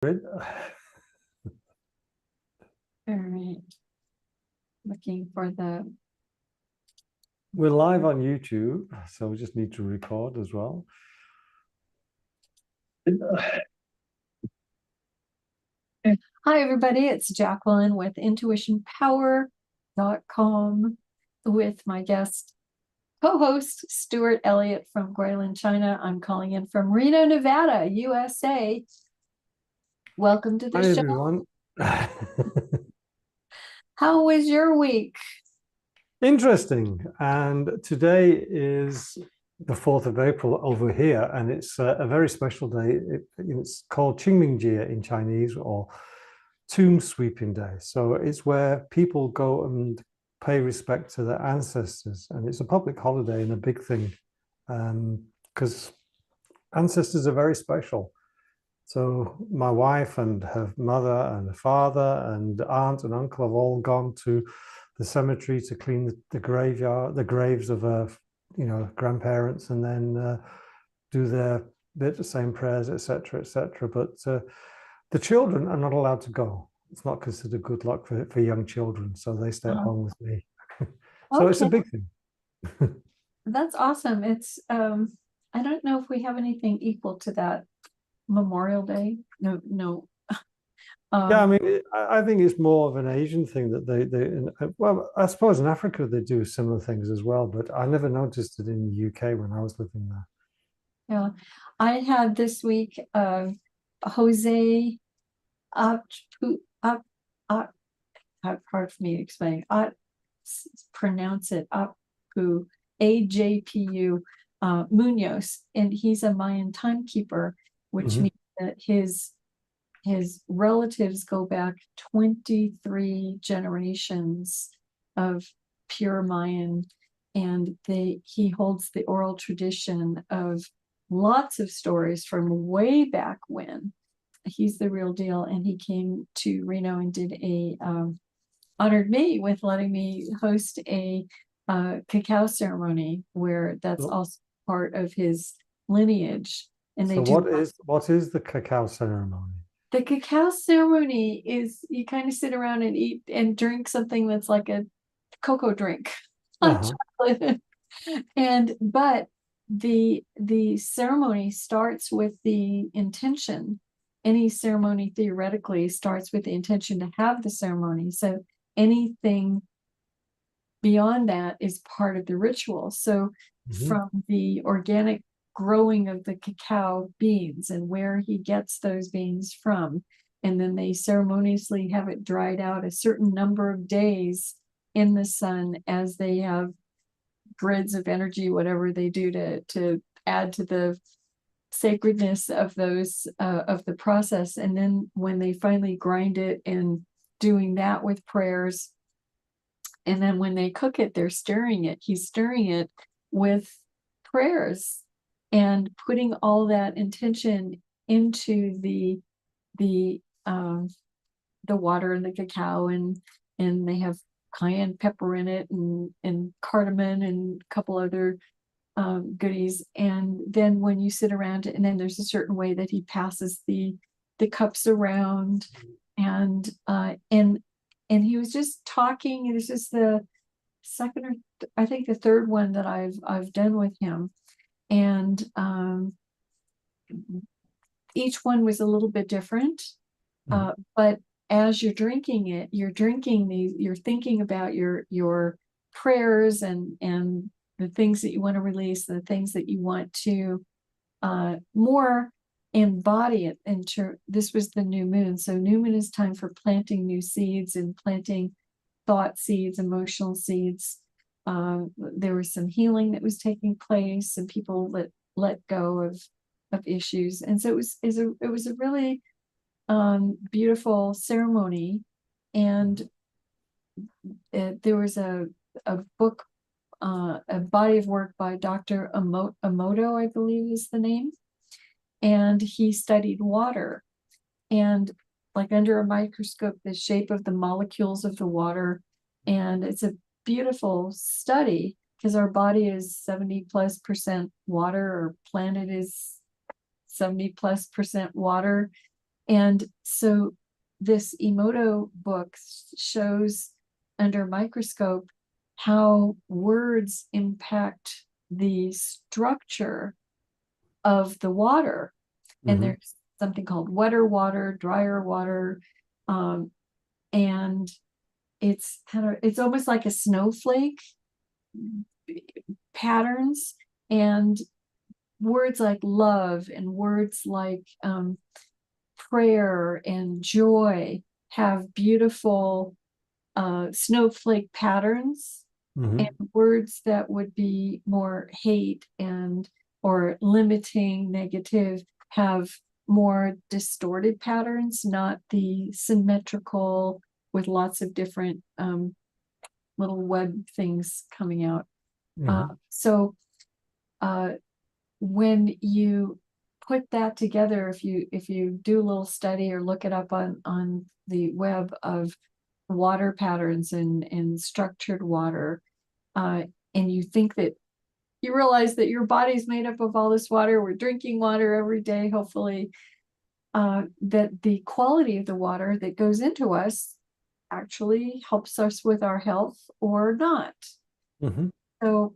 All right. Looking for the. We're live on YouTube, so we just need to record as well. Hi, everybody. It's JacQueline with intuitionpower.com with my guest co-host, Stuart Elliott from JacQuaeline, China. I'm calling in from Reno, Nevada, USA. Welcome to the Hi, show. everyone. How was your week? Interesting. And today is the 4th of April over here, and it's a very special day. It's called Qingmingjie in Chinese, or Tomb Sweeping Day. So it's where people go and pay respect to their ancestors, and it's a public holiday and a big thing because ancestors are very special. So my wife and her mother and her father and aunt and uncle have all gone to the cemetery to clean the graveyard, the graves of grandparents, and then do their bit, the same prayers, etc., etc. But the children are not allowed to go. It's not considered good luck for young children, so they stay at home with me. So it's a big thing. That's awesome. It's I don't know if we have anything equal to that. Memorial Day. No. Yeah, I mean, I think it's more of an Asian thing that well, I suppose in Africa they do similar things as well, but I never noticed it in the UK when I was living there. Yeah, I had this week Jose up up up hard for me to explain. Pronounce it Apu, AJPU, Munoz, and he's a Mayan timekeeper, which means that his relatives go back 23 generations of pure Mayan, and he holds the oral tradition of lots of stories from way back when. He's the real deal, and he came to Reno and did honored me with letting me host a cacao ceremony where that's also part of his lineage. And so what is the cacao ceremony? The cacao ceremony is you kind of sit around and eat and drink something that's like a cocoa drink, chocolate. But the ceremony starts with the intention. Any ceremony theoretically starts with the intention to have the ceremony. So anything beyond that is part of the ritual. So from the organic growing of the cacao beans and where he gets those beans from, and then they ceremoniously have it dried out a certain number of days in the sun as they have grids of energy, whatever they do to add to the sacredness of those of the process. And then when they finally grind it and doing that with prayers, and then when they cook it, they're stirring it. He's stirring it with prayers and putting all that intention into the water and the cacao, and they have cayenne pepper in it and cardamom and a couple other goodies. And then when you sit around, and then there's a certain way that he passes the cups around, and he was just talking. This is the second or I think the third one that I've done with him, and each one was a little bit different. But as you're drinking it, you're thinking about your prayers and the things that you want to release, the things that you want to more embody it. This was the new moon. So new moon is time for planting new seeds and planting thought seeds, emotional seeds. There was some healing that was taking place, and people let go of issues. And so it was a really beautiful ceremony. And there was a book, a body of work by Dr. Emoto, I believe is the name. And he studied water, and like under a microscope, the shape of the molecules of the water. And it's a beautiful study because our body is 70+% water, our planet is 70+% water. And so this Emoto book shows under microscope how words impact the structure of the water. And there's something called wetter water, drier water, and it's almost like a snowflake patterns, and words like love and words like prayer and joy have beautiful snowflake patterns, and words that would be more hate and or limiting, negative, have more distorted patterns, not the symmetrical with lots of different little web things coming out. So when you put that together, if you do a little study or look it up on the web of water patterns and structured water, and you think that you realize that your body's made up of all this water, we're drinking water every day, hopefully, that the quality of the water that goes into us actually helps us with our health or not. So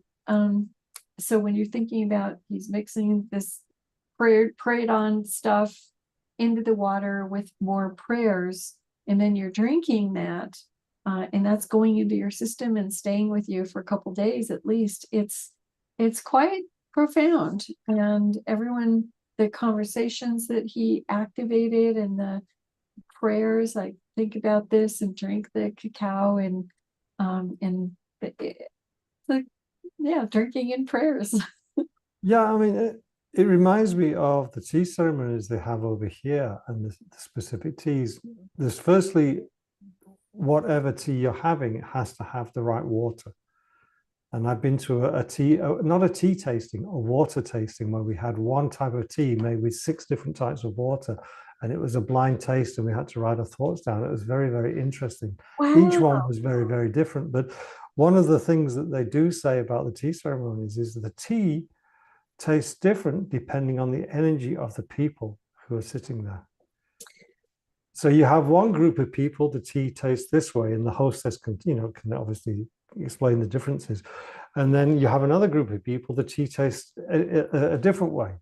so when you're thinking about he's mixing this prayed on stuff into the water with more prayers, and then you're drinking that, and that's going into your system and staying with you for a couple days at least, it's quite profound. And the conversations that he activated and the prayers, like think about this and drink the cacao, and drinking and prayers. Yeah, I mean, it reminds me of the tea ceremonies they have over here and the specific teas. There's firstly, whatever tea you're having, it has to have the right water. And I've been to a tea, not a tea tasting, a water tasting, where we had one type of tea made with 6 different types of water. And it was a blind taste, and we had to write our thoughts down. It was very, very interesting. Wow. Each one was very, very different. But one of the things that they do say about the tea ceremonies is the tea tastes different depending on the energy of the people who are sitting there. So you have one group of people, the tea tastes this way, and the hostess can obviously explain the differences. And then you have another group of people, the tea tastes a different way.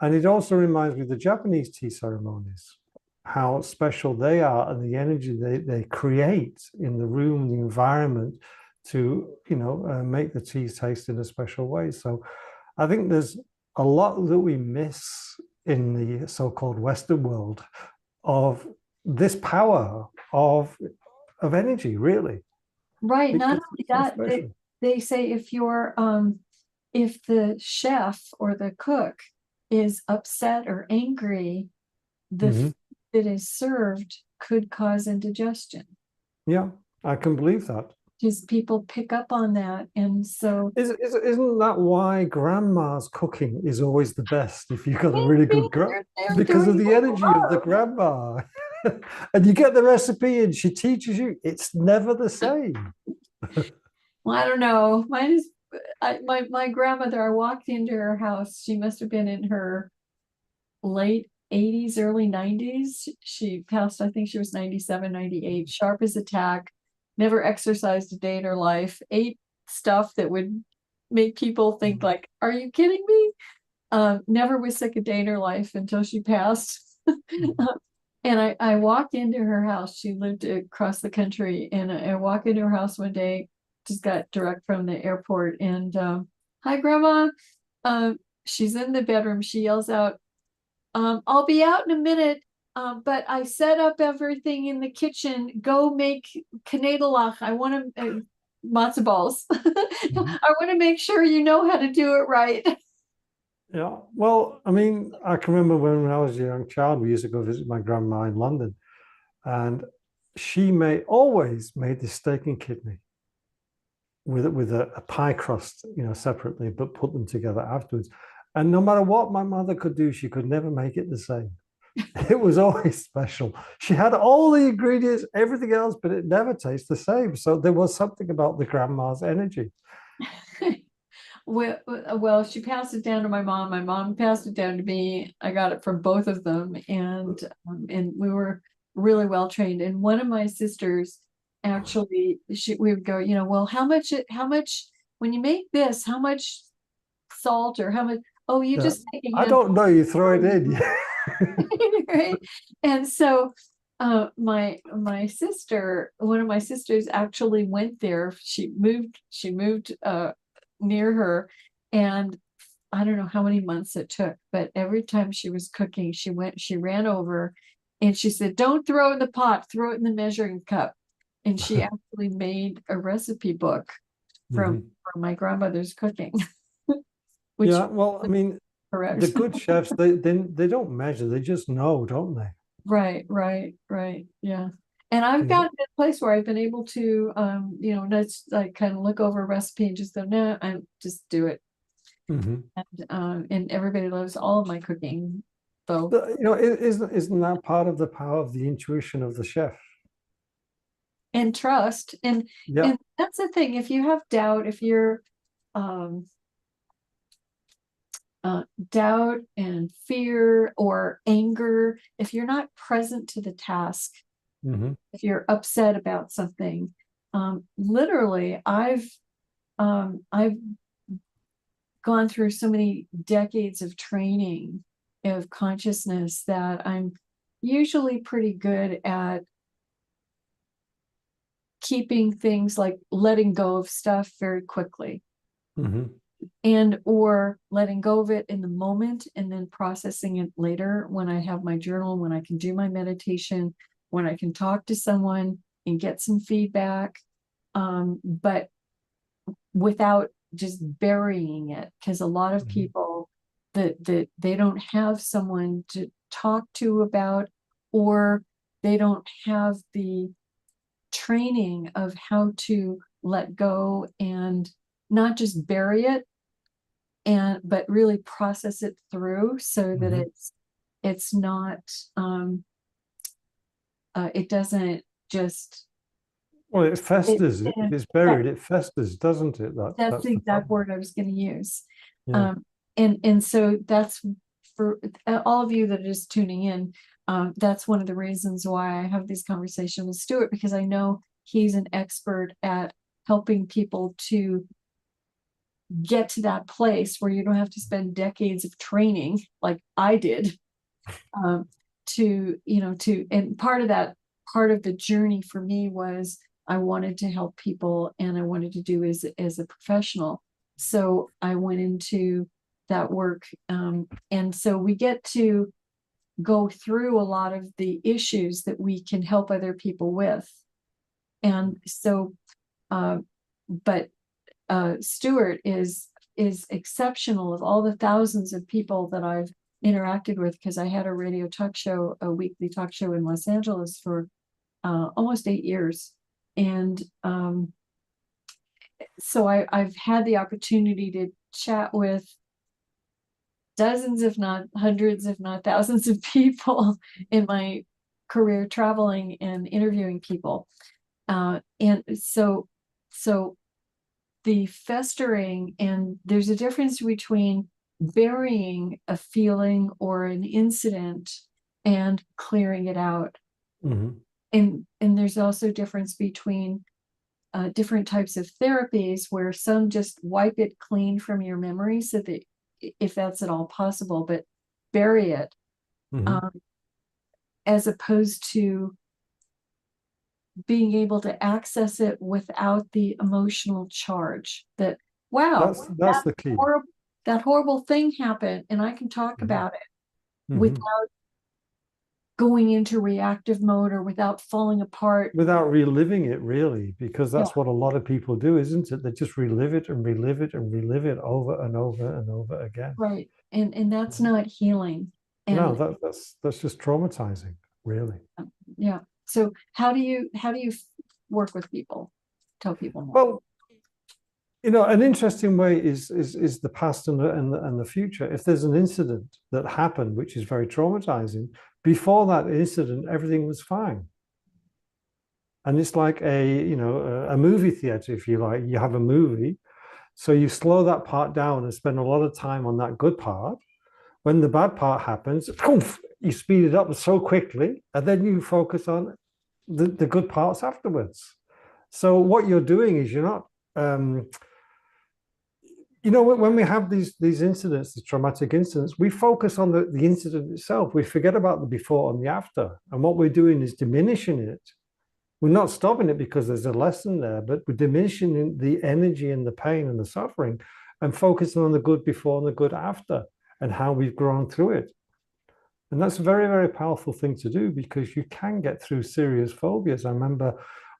And it also reminds me of the Japanese tea ceremonies, how special they are, and the energy they create in the room, the environment, to make the teas taste in a special way. So I think there's a lot that we miss in the so-called Western world of this power of energy, really. Right. Not only that, they say if the chef or the cook is upset or angry, the food that is served could cause indigestion. Yeah, I can believe that. Because people pick up on that. And so isn't that why grandma's cooking is always the best, if you've got a really good grandma, because of the energy of the grandma? And you get the recipe and she teaches you, it's never the same. Well, I don't know. Mine is my grandmother, I walked into her house. She must have been in her late 80s, early 90s. She passed, I think she was 97, 98, sharp as a tack, never exercised a day in her life, ate stuff that would make people think like, are you kidding me? Never was sick a day in her life until she passed. And I walked into her house. She lived across the country, and I walked into her house one day, just got direct from the airport, and hi, Grandma. She's in the bedroom. She yells out, I'll be out in a minute, but I set up everything in the kitchen. Go make knedlach. I want to matzo balls. I want to make sure you know how to do it right. Yeah, well, I mean, I can remember when I was a young child, we used to go visit my grandma in London, and she always made this steak and kidney with a pie crust, separately, but put them together afterwards. And no matter what my mother could do, she could never make it the same. It was always special. She had all the ingredients, everything else, but it never tastes the same. So there was something about the grandma's energy. Well, she passed it down to my mom. My mom passed it down to me. I got it from both of them, and we were really well trained. And one of my sisters, actually, we would go, well, how much when you make this, how much salt or how much? Oh, you Yeah. just take a I don't handful, know, you throw it in. right? And so my sister, one of my sisters actually went there. She moved near her, and I don't know how many months it took, but every time she was cooking, she ran over and she said, "Don't throw it in the pot, throw it in the measuring cup." And she actually made a recipe book from my grandmother's cooking, which Yeah, well, I mean, the correct. good chefs, they don't measure, they just know, don't they? Right. Yeah. And I've You gotten to a place where I've been able to, that's like kind of look over a recipe and just go, no, I just do it. know, And everybody loves all of my cooking, though. isn't that part of the power of the intuition of the chef? And trust. And Yeah. and that's the thing. If you have doubt, if you're um doubt and fear or anger, if you're not present to the task, if you're upset about something, literally, I've gone through so many decades of training of consciousness that I'm usually pretty good at keeping things like letting go of stuff very quickly, and or letting go of it in the moment and then processing it later when I have my journal, when I can do my meditation, when I can talk to someone and get some feedback, but without just burying it, because a lot of people that they don't have someone to talk to about, or they don't have the training of how to let go and not just bury it, but really process it through so that it's not it doesn't just Well, it it, festers. If it's that, buried, it festers, doesn't it? that's That's the the exact problem. word I was going to use. Yeah. And so that's for all of you that are just tuning in. That's one of the reasons why I have these conversations with Stuart, because I know he's an expert at helping people to get to that place where you don't have to spend decades of training like I did, and part of the journey for me was I wanted to help people and I wanted to do as a professional. So I went into that work. And so we get to go through a lot of the issues that we can help other people with. And so, but Stuart is exceptional. Of all the thousands of people that I've interacted with, because I had a radio talk show, a weekly talk show in Los Angeles for almost 8 years. And so I've had the opportunity to chat with dozens, if not hundreds, if not thousands of people in my career traveling and interviewing people. And so the festering, and there's a difference between burying a feeling or an incident and clearing it out. And there's also a difference between different types of therapies, where some just wipe it clean from your memory so that if that's at all possible, but bury it, as opposed to being able to access it without the emotional charge that, wow, That's the key. that horrible thing happened and I can talk about it without going into reactive mode or without falling apart. Without reliving it, really, because Yeah, that's what a lot of people do, isn't it? They just relive it and relive it and relive it over and over and over again. right. And that's not healing. No, And that's just traumatizing, really. yeah. So how do you work with people? Tell people more. Well, an interesting way is the past and the future. If there's an incident that happened which is very traumatizing, before that incident, everything was fine. And it's like a movie theater, if you like. You have a movie, So you slow that part down and spend a lot of time on that good part. When the bad part happens, poof, you speed it up so quickly, and then you focus on the good parts afterwards. So what you're doing is you're not, when we have these incidents, these traumatic incidents, we focus on the incident itself. We forget about the before and the after. And what we're doing is diminishing it. We're not stopping it because there's a lesson there, but we're diminishing the energy and the pain and the suffering and focusing on the good before and the good after and how we've grown through it. And that's a very, very powerful thing to do because you can get through serious phobias. I remember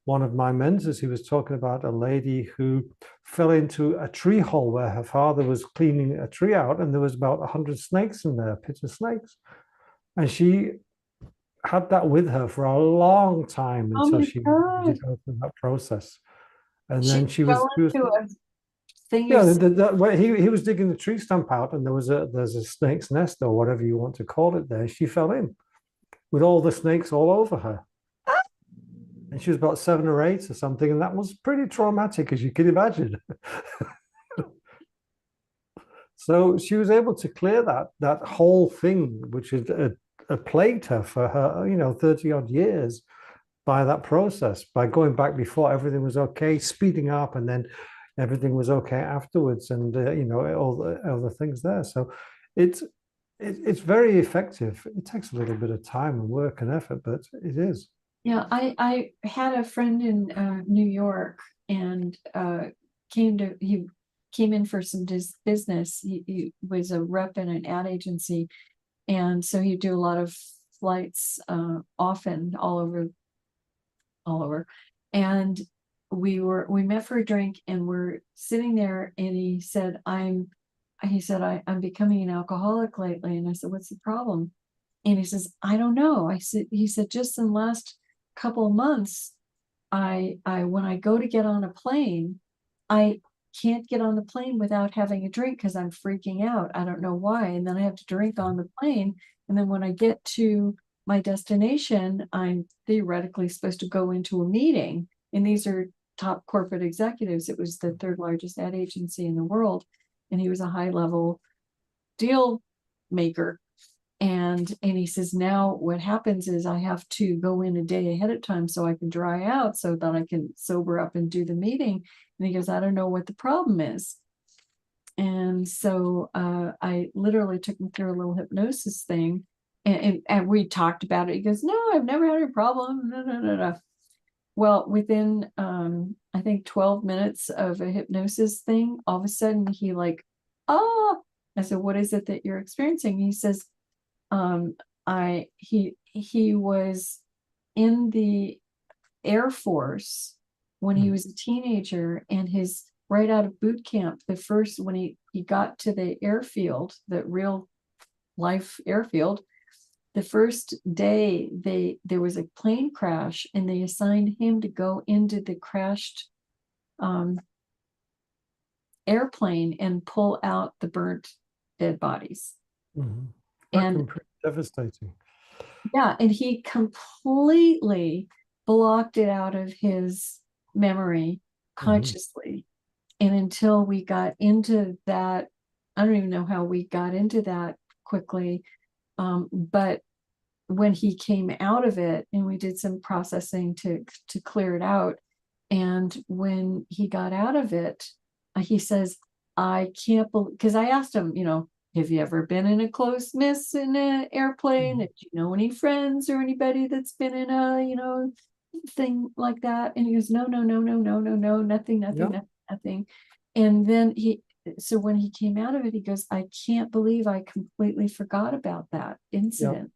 one of my mentors, he was talking about a lady who fell into a tree hole where her father was cleaning a tree out, and there was about 100 snakes in there, pit of snakes. And she had that with her for a long time Oh until my she God. did go through that process. And She then fell she was into a thing of yeah, where he was digging the tree stump out, and there's a snake's nest or whatever you want to call it there. She fell in with all the snakes all over her. And she was about 7 or 8 or something, and that was pretty traumatic, as you can imagine. So she was able to clear that whole thing, which had plagued her for her, 30 odd years by that process, by going back before everything was okay, speeding up, and then everything was okay afterwards, and all the things there. So it's it's very effective. It takes a little bit of time and work and effort, but it is. Yeah, I had a friend in New York, and he came in for some business. He was a rep in an ad agency, and so he'd do a lot of flights often all over. And we met for a drink, and we're sitting there, and I'm becoming an alcoholic lately. And I said, what's the problem? And he says, I don't know. He said, just in the last couple of months, I when I go to get on a plane, I can't get on the plane without having a drink because I'm freaking out. I don't know why. And then I have to drink on the plane. And then when I get to my destination, I'm theoretically supposed to go into a meeting. And these are top corporate executives. It was the third largest ad agency in the world. And he was a high level deal maker. And he says, now what happens is I have to go in a day ahead of time so I can dry out so that I can sober up and do the meeting. And he goes, I don't know what the problem is. And so I literally took him through a little hypnosis thing, and we talked about it. He goes, no, I've never had a problem. No, no, no, no. Well, within I think 12 minutes of a hypnosis thing, all of a sudden he like, oh, I said, what is it that you're experiencing? He says, he was in the Air Force when he was a teenager, and his right out of boot camp, the first when he got to the airfield, the real life airfield, the first day there was a plane crash, and they assigned him to go into the crashed airplane and pull out the burnt dead bodies. Mm-hmm. That And can be devastating. yeah, and he completely blocked it out of his memory Mm-hmm. consciously. And until we got into that, I don't even know how we got into that quickly. But when he came out of it, and we did some processing to clear it out, and when he got out of it, he says, I can't believe, because I asked him, have you ever been in a close miss in an airplane? Mm-hmm. Do you know any friends or anybody that's been in a, thing like that? And he goes, no, no, no, no, no, no, no, nothing, nothing, Yeah. nothing, nothing. And then so when he came out of it, he goes, I can't believe I completely forgot about that Yeah. incident.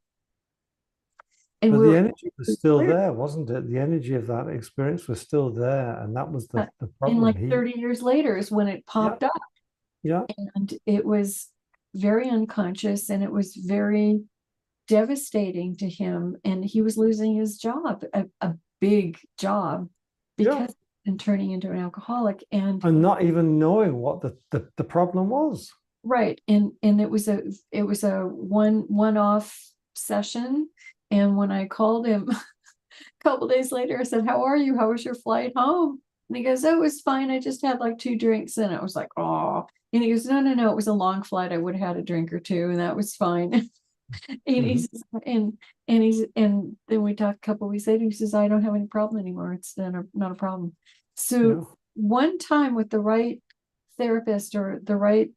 And But we the were energy was still there, wasn't it? The energy of that experience was still there, and that was the and problem. like 30 years later is when it Yeah, popped up, yeah, and it was very unconscious, and it was very devastating to him, and he was losing his job, a big job, yeah, because and turning into an alcoholic. And and not even knowing what the problem was. right, and it was a one-off session. And when I called him a couple days later, I said, how are you? How was your flight home? And he goes, oh, it was fine. I just had like 2 drinks. And I was like, oh. And he goes, no, no, no. It was a long flight. I would have had a drink or two, and that was fine. And he says, and then we talked a couple weeks later. He says, I don't have any problem anymore. It's not a problem. So one time with the right therapist or the right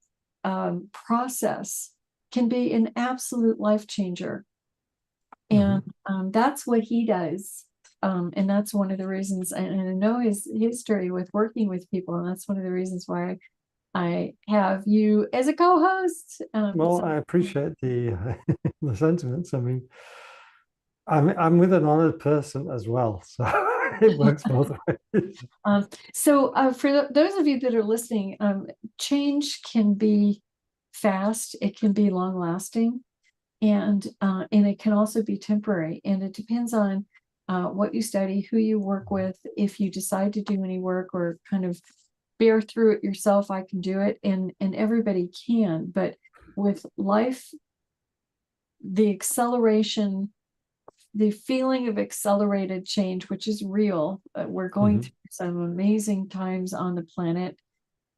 process can be an absolute life changer. And that's what he does. And that's one of the reasons, and I know his history with working with people, and that's one of the reasons why I have you as a co-host. Well, I appreciate the the sentiments. I mean, I'm with an honored person as well, so it works both ways. So for those of you that are listening, change can be fast, it can be long lasting, and it can also be temporary, and it depends on what you study, who you work with. If you decide to do any work or kind of bear through it yourself, I can do it, and everybody can. But with life, the acceleration, the feeling of accelerated change, which is real. We're going through some amazing times on the planet.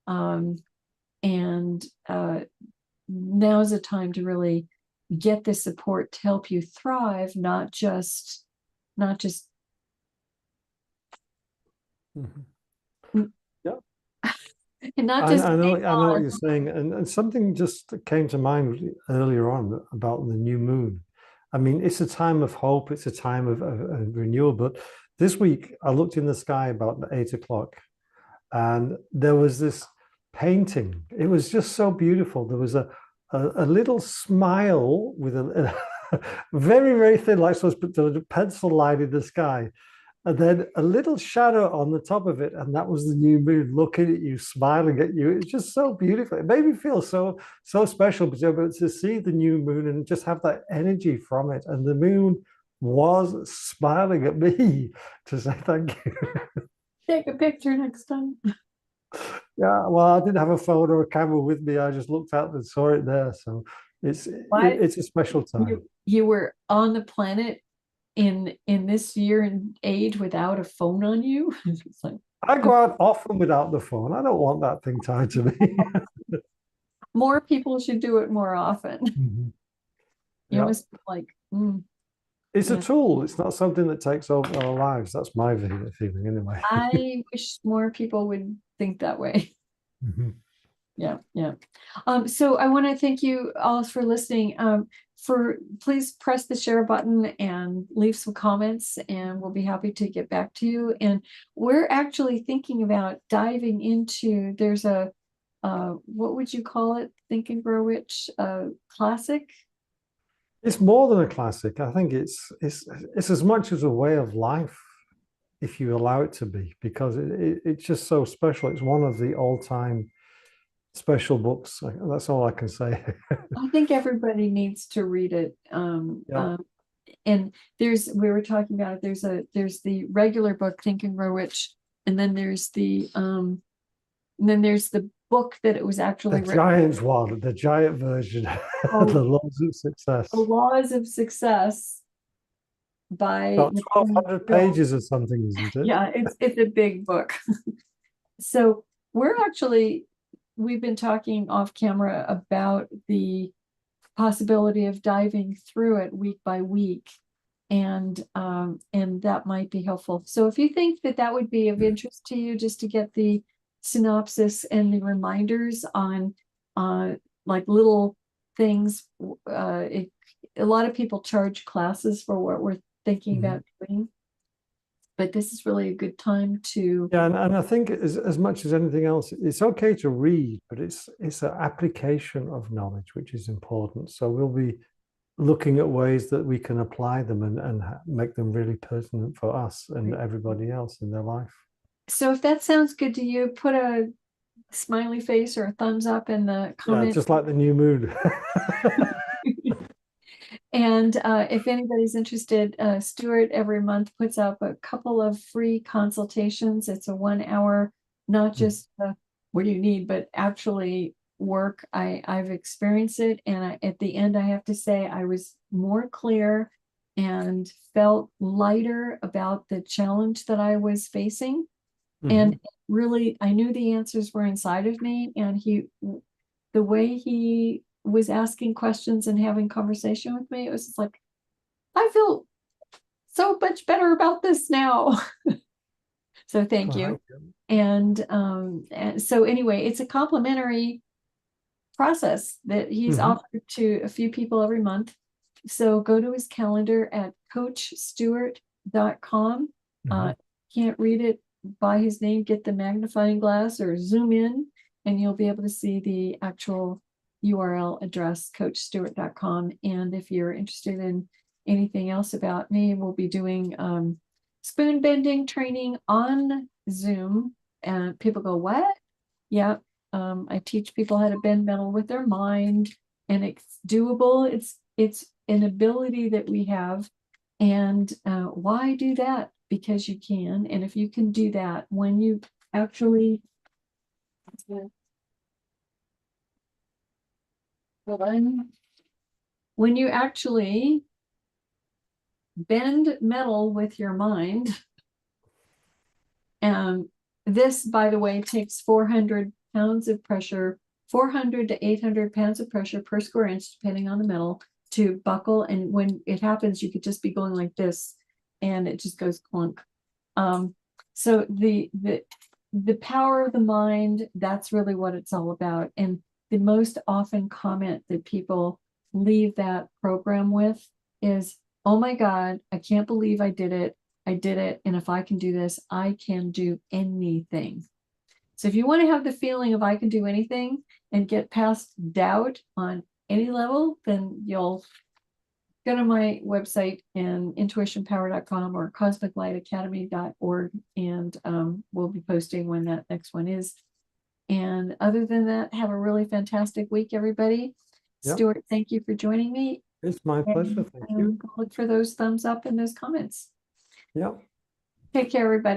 And now's a time to really get the support to help you thrive, not just Yeah. and not just I know what you're saying, and something just came to mind earlier on about the new moon. I mean, it's a time of hope, it's a time of renewal. But this week, I looked in the sky about 8 o'clock, and there was this painting. It was just so beautiful. There was a little smile with a very, very thin, like so, but there was a pencil line in the sky. And then a little shadow on the top of it, and that was the new moon looking at you, smiling at you. It's just so beautiful. It made me feel so special, but to see the new moon and just have that energy from it. And the moon was smiling at me to say thank you. take a picture next time. Yeah, well, I didn't have a phone or a camera with me. I just looked out and saw it there. So it's a special time. You were on the planet in this year and age without a phone on you. It's like, I go out often without the phone. I don't want that thing tied to me. more people should do it more often. You must be like, it's a tool. It's not something that takes over our lives. That's my feeling anyway. I wish more people would think that way. Yeah. So I want to thank you all for listening. Please press the share button and leave some comments, and we'll be happy to get back to you. And we're actually thinking about diving into, there's a what would you call it? Think and Grow Rich classic. It's more than a classic. I think it's as much as a way of life, if you allow it to be, because it's just so special. It's one of the all-time special books. That's all I can say. I think everybody needs to read it. And we were talking about it. There's the regular book, Think and Grow Rich, and then there's the book that it was actually the giant one, the giant version, The Laws of Success. The Laws of Success by about 1,200 pages or something, isn't it? Yeah, it's a big book. So we've been talking off camera about the possibility of diving through it week by week, and that might be helpful. So if you think that would be of interest to you, just to get the synopsis and the reminders on like little things, a lot of people charge classes for what we're thinking about doing, but this is really a good time to. Yeah, and I think as much as anything else, it's okay to read, but it's an application of knowledge which is important. So we'll be looking at ways that we can apply them and make them really pertinent for us and everybody else in their life. So if that sounds good to you, put a smiley face or a thumbs up in the comment. Yeah, just like the new moon. And if anybody's interested, Stuart every month puts up a couple of free consultations. It's a 1 hour, not just what do you need, but actually work. I've experienced it, and at the end, I have to say I was more clear and felt lighter about the challenge that I was facing. And really, I knew the answers were inside of me, and the way he was asking questions and having conversation with me, it was just like, I feel so much better about this now. So thank you. And so anyway, it's a complimentary process that he's offered to a few people every month. So go to his calendar at coachstuart.com. Can't read it by his name, get the magnifying glass or zoom in, and you'll be able to see the actual URL address, coachstuart.com. And if you're interested in anything else about me, we'll be doing spoon bending training on Zoom. And people go, what? Yeah. I teach people how to bend metal with their mind, and it's doable. It's an ability that we have. And why do that? Because you can. And if you can do that, when you actually when you actually bend metal with your mind, this, by the way, takes 400 pounds of pressure, 400 to 800 pounds of pressure per square inch, depending on the metal, to buckle. And when it happens, you could just be going like this, and it just goes clunk. So the power of the mind, that's really what it's all about. And the most often comment that people leave that program with is, oh my God, I can't believe I did it. I did it. And if I can do this, I can do anything. So if you want to have the feeling of I can do anything and get past doubt on any level, then you'll go to my website and intuitionpower.com or cosmiclightacademy.org, and we'll be posting when that next one is. And other than that, have a really fantastic week, everybody. Yep. Stuart, thank you for joining me. It's my pleasure. Thank you. Look for those thumbs up and those comments. Yep. Take care, everybody.